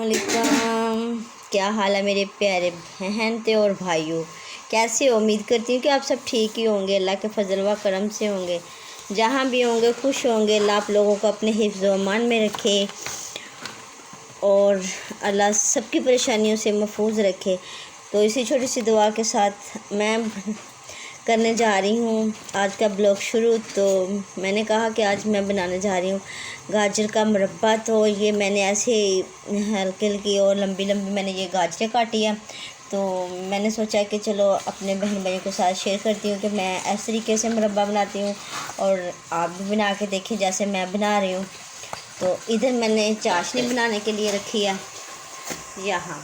अस्सलामुअलैकुम। क्या हाल है मेरे प्यारे बहन ते और भाइयों, कैसे हो? उम्मीद करती हूँ कि आप सब ठीक ही होंगे, अल्लाह के फजल व करम से होंगे। जहाँ भी होंगे खुश होंगे। अल्लाह आप लोगों को अपने हिफ्ज़ व अमान में रखे और अल्लाह सबकी परेशानियों से महफूज रखे। तो इसी छोटी सी दुआ के साथ मैं करने जा रही हूँ आज का ब्लॉग शुरू। तो मैंने कहा कि आज मैं बनाने जा रही हूँ गाजर का मुरब्बा। तो ये मैंने ऐसे हल्की हल्की और लंबी लंबी मैंने ये गाजरें काटी है। तो मैंने सोचा कि चलो अपने बहन भाइयों के साथ शेयर करती हूँ कि मैं इस तरीके से मुरब्बा बनाती हूँ और आप भी बना के देखिए जैसे मैं बना रही हूँ। तो इधर मैंने चाशनी बनाने के लिए रखी है यहाँ,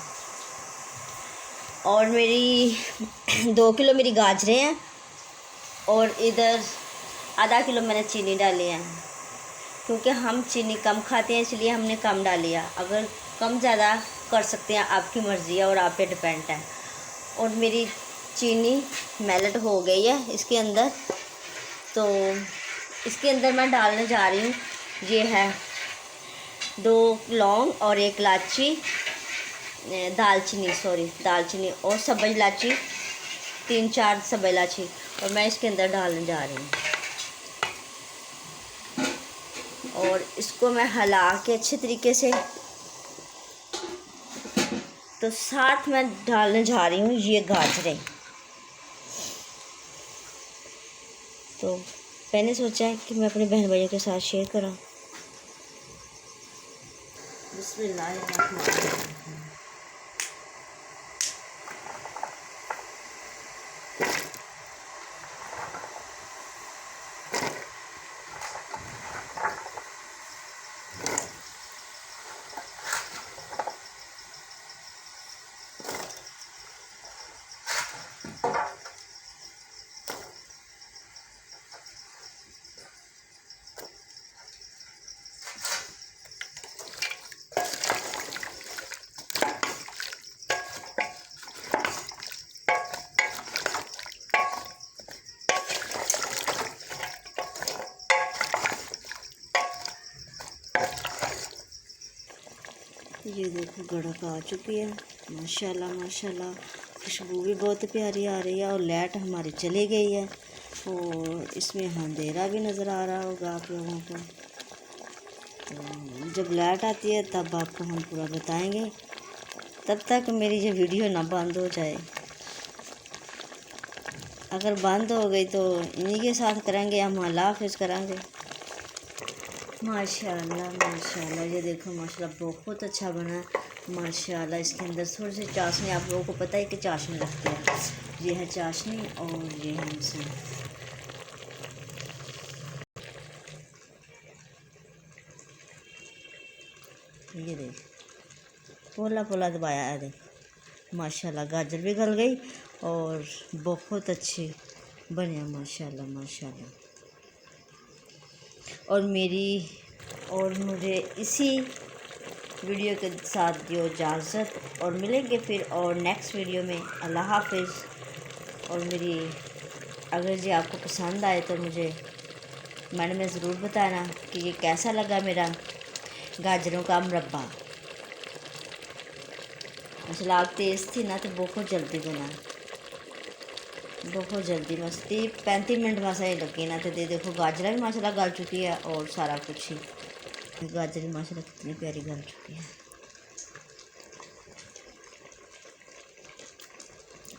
और मेरी 2 किलो मेरी गाजरें हैं और इधर आधा किलो मैंने चीनी डाली है, क्योंकि हम चीनी कम खाते हैं इसलिए हमने कम डाली है। अगर कम ज़्यादा कर सकते हैं, आपकी मर्ज़ी है और आप पे डिपेंड है। और मेरी चीनी मेल्ट हो गई है इसके अंदर। तो इसके अंदर मैं डालने जा रही हूँ, ये है 2 लौंग और 1 इलायची, दालचीनी और सब्ज़ इलायची, 3-4 सब्ज़ इलायची, और मैं इसके अंदर डालने जा रही हूँ। और इसको मैं हिला के अच्छे तरीके से, तो साथ में डालने जा रही हूँ ये गाजरें। तो मैंने सोचा है कि मैं अपने बहन भाइयों के साथ शेयर करूँ। बिस्मिल्लाहिर्रहमानिर्रहीम। ये देखो गड़क आ चुकी है, माशाल्लाह माशाल्लाह। खुशबू भी बहुत प्यारी आ रही है और लाइट हमारी चली गई है और इसमें अंधेरा भी नज़र आ रहा होगा आप लोगों को। तो जब लाइट आती है तब आपको हम पूरा बताएंगे। तब तक मेरी ये वीडियो ना बंद हो जाए। अगर बंद हो गई तो इन्हीं के साथ करेंगे हम, अल्लाह हाफ़िज़ करेंगे। माशाल्लाह माशाल्लाह, ये देखो माशाल्लाह बहुत अच्छा बना है माशाल्लाह। इसके अंदर थोड़ी सी चाशनी, आप लोगों को पता है कि चाशनी रखते हैं, ये है चाशनी और ये है इंसान। ये देख पोला पोला दबाया है, देख माशाल्लाह गाजर भी गल गई और बहुत अच्छी बने माशाल्लाह माशाल्लाह। और मुझे इसी वीडियो के साथ दियो इजाज़त और मिलेंगे फिर और नेक्स्ट वीडियो में। अल्लाह हाफ़िज़। और मेरी अगर जी आपको पसंद आए तो मुझे कमेंट में ज़रूर बताना कि ये कैसा लगा मेरा गाजरों का मुरब्बा। मसाला आग तेज़ थी ना तो बहुत जल्दी बना, बहुत जल्दी, बस 30-35 मिनट बस ही लगे ना। तो देखो गाजरा भी माशाल्लाह गल चुकी है और सारा कुछ ही, गाजर भी माशाल्लाह कितनी प्यारी गल चुकी है।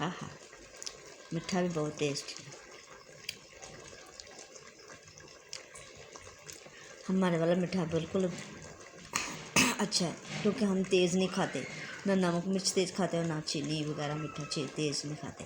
आहा, मीठा भी बहुत टेस्टी है। हमारे वाला मीठा बिल्कुल अच्छा है, क्योंकि हम तेज़ नहीं खाते, ना नमक मिर्च तेज़ खाते और ना चीनी वगैरह मीठा तेज़ नहीं खाते।